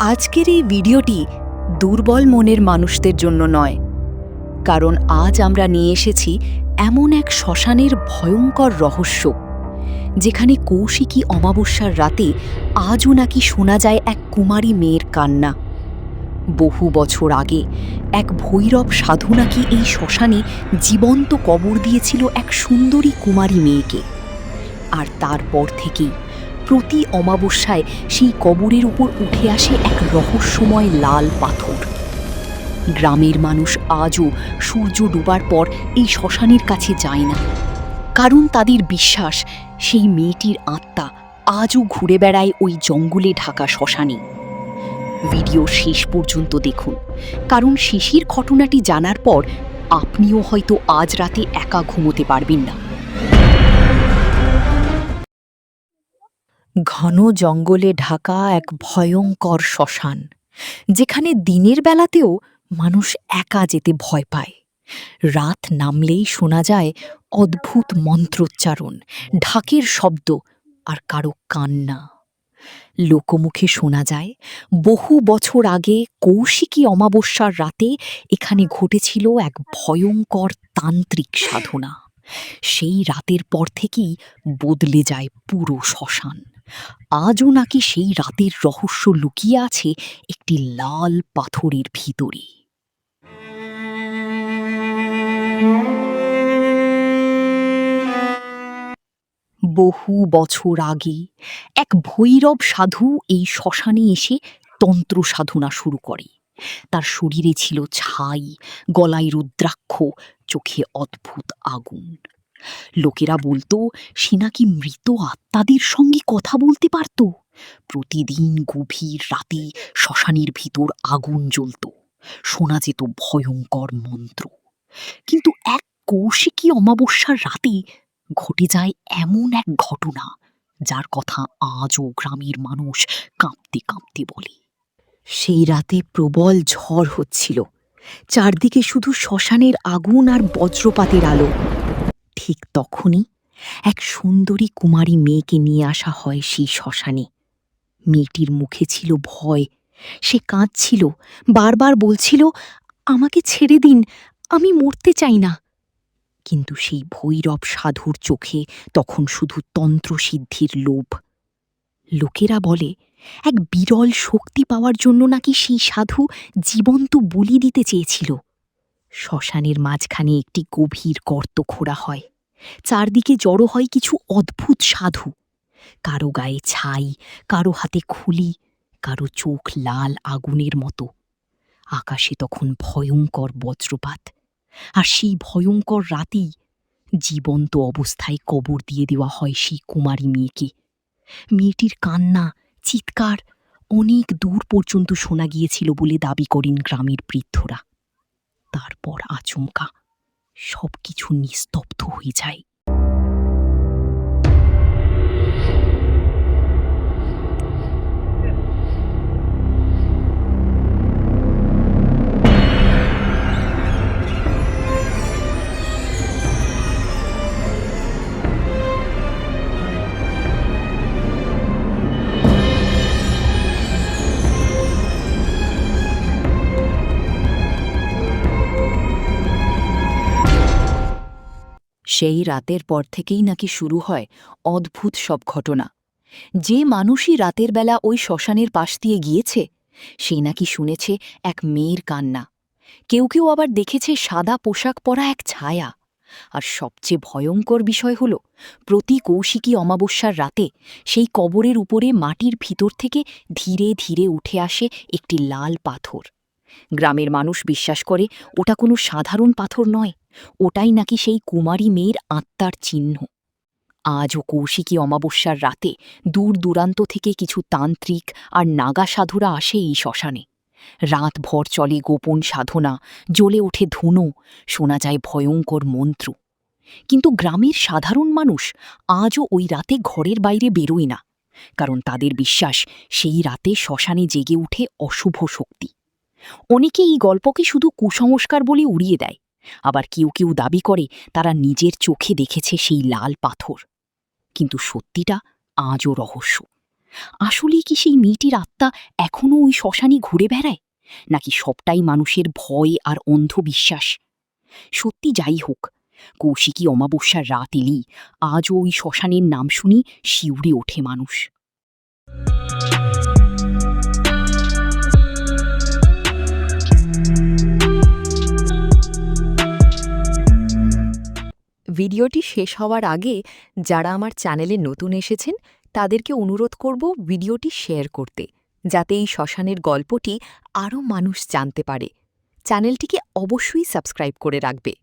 আজকের এই ভিডিওটি দুর্বল মনের মানুষদের জন্য নয়, কারণ আজ আমরা নিয়ে এসেছি এমন এক শ্মশানের ভয়ঙ্কর রহস্য, যেখানে কৌশিকী অমাবস্যার রাতে আজও নাকি শোনা যায় এক কুমারী মেয়ের কান্না। বহু বছর আগে এক ভৈরব সাধু নাকি এই শ্মশানে জীবন্ত কবর দিয়েছিল এক সুন্দরী কুমারী মেয়েকে, আর তারপর থেকেই প্রতি অমাবস্যায় সেই কবরের উপর উঠে আসে এক রহস্যময় লাল পাথর। গ্রামের মানুষ আজও সূর্য ডোবার পর এই শ্মশানের কাছে যায় না, কারণ তাদের বিশ্বাস সেই মেয়েটির আত্মা আজও ঘুরে বেড়ায় ওই জঙ্গলে ঢাকা শ্মশানে। ভিডিও শেষ পর্যন্ত দেখুন, কারণ শেষের ঘটনাটি জানার পর আপনিও হয়তো আজ রাতে একা ঘুমোতে পারবেন না। ঘন জঙ্গলে ঢাকা এক ভয়ঙ্কর শ্মশান, যেখানে দিনের বেলাতেও মানুষ একা যেতে ভয় পায়। রাত নামলেই শোনা যায় অদ্ভুত মন্ত্রোচ্চারণ, ঢাকের শব্দ আর কারো কান্না। লোকমুখে শোনা যায় বহু বছর আগে কৌশিকী অমাবস্যার রাতে এখানে ঘটেছিল এক ভয়ঙ্কর তান্ত্রিক সাধনা। সেই রাতের পর থেকেই বদলে যায় পুরো শ্মশান। আজও নাকি সেই রাতের রহস্য লুকিয়ে আছে একটি লাল পাথরের ভিতরে। বহু বছর আগে এক ভৈরব সাধু এই শ্মশানে এসে তন্ত্র সাধনা শুরু করে। তার শরীরে ছিল ছাই, গলায় রুদ্রাক্ষ, চোখে অদ্ভুত আগুন। লোকেরা বলতো সে নাকি মৃত আত্মাদের সঙ্গে কথা বলতে পারত। প্রতিদিন গভীর রাতে শ্মশানের ভিতর আগুন জ্বলত, শোনা যেত ভয়ঙ্কর মন্ত্র। কিন্তু এক কৌশিকী অমাবস্যার রাতে ঘটে যায় এমন এক ঘটনা, যার কথা আজও গ্রামের মানুষ কাঁপতে কাঁপতে বলে। সেই রাতে প্রবল ঝড় হচ্ছিল, চারদিকে শুধু শ্মশানের আগুন আর বজ্রপাতের আলো। ঠিক তখনই এক সুন্দরী কুমারী মেয়েকে নিয়ে আসা হয় সেই শ্মশানে। মেয়েটির মুখে ছিল ভয়, সে কাঁদছিল, বারবার বলছিল, আমাকে ছেড়ে দিন, আমি মরতে চাই না। কিন্তু সেই ভৈরব সাধুর চোখে তখন শুধু তন্ত্রসিদ্ধির লোভ। লোকেরা বলে এক বিরল শক্তি পাওয়ার জন্য নাকি সেই সাধু জীবন্ত বলি দিতে চেয়েছিল। শ্মশানের মাঝখানে একটি গভীর গর্ত খোঁড়া হয়, চারদিকে জড়ো হয় কিছু অদ্ভুত সাধু। কারো গায়ে ছাই, কারো হাতে খুলি, কারো চোখ লাল আগুনের মতো। আকাশে তখন ভয়ঙ্কর বজ্রপাত, আর সেই ভয়ঙ্কর রাতেই জীবন্ত অবস্থায় কবর দিয়ে দেওয়া হয় সেই কুমারী মেয়েকে। মেয়েটির কান্না, চিৎকার অনেক দূর পর্যন্ত শোনা গিয়েছিল বলে দাবি করেন গ্রামের বৃদ্ধরা। তারপর আচমকা সবকিছু নিস্তব্ধ হয়ে যায়। সেই রাতের পর থেকেই নাকি শুরু হয় অদ্ভুত সব ঘটনা। যে মানুষই রাতের বেলা ওই শ্মশানের পাশ দিয়ে গিয়েছে, সে নাকি শুনেছে এক মেয়ের কান্না। কেউ কেউ আবার দেখেছে সাদা পোশাক পরা এক ছায়া। আর সবচেয়ে ভয়ঙ্কর বিষয় হল, প্রতি কৌশিকী অমাবস্যার রাতে সেই কবরের উপরে মাটির ভিতর থেকে ধীরে ধীরে উঠে আসে একটি লাল পাথর। গ্রামের মানুষ বিশ্বাস করে ওটা কোনো সাধারণ পাথর নয়, ওটাই নাকি সেই কুমারী মেয়ের আত্মার চিহ্ন। আজও কৌশিকী অমাবস্যার রাতে দূর দূরান্ত থেকে কিছু তান্ত্রিক আর নাগা সাধুরা আসে এই শ্মশানে। রাতভর চলে গোপন সাধনা, জ্বলে ওঠে ধুনো, শোনা যায় ভয়ঙ্কর মন্ত্র। কিন্তু গ্রামের সাধারণ মানুষ আজও ওই রাতে ঘরের বাইরে বেরোয় না, কারণ তাদের বিশ্বাস সেই রাতে শ্মশানে জেগে উঠে অশুভ শক্তি। অনেকে এই গল্পকে শুধু কুসংস্কার বলে উড়িয়ে দেয়, আবার কেউ কেউ দাবি করে তারা নিজের চোখে দেখেছে সেই লাল পাথর। কিন্তু সত্যিটা আজও রহস্য। আসলেই কি সেই মেয়েটির আত্মা এখনও ওই শ্মশানে ঘুরে বেড়ায়, নাকি সবটাই মানুষের ভয় আর অন্ধবিশ্বাস? সত্যি যাই হোক, কৌশিকী অমাবস্যার রাত এলেই আজও ওই শ্মশানের নাম শুনি শিউরে ওঠে মানুষ। ভিডিওটি শেষ হওয়ার আগে যারা আমার চ্যানেলে নতুন এসেছেন তাদেরকে অনুরোধ করব ভিডিওটি শেয়ার করতে, যাতে এই শ্মশানের গল্পটি আরও মানুষ জানতে পারে। চ্যানেলটিকে অবশ্যই সাবস্ক্রাইব করে রাখবে।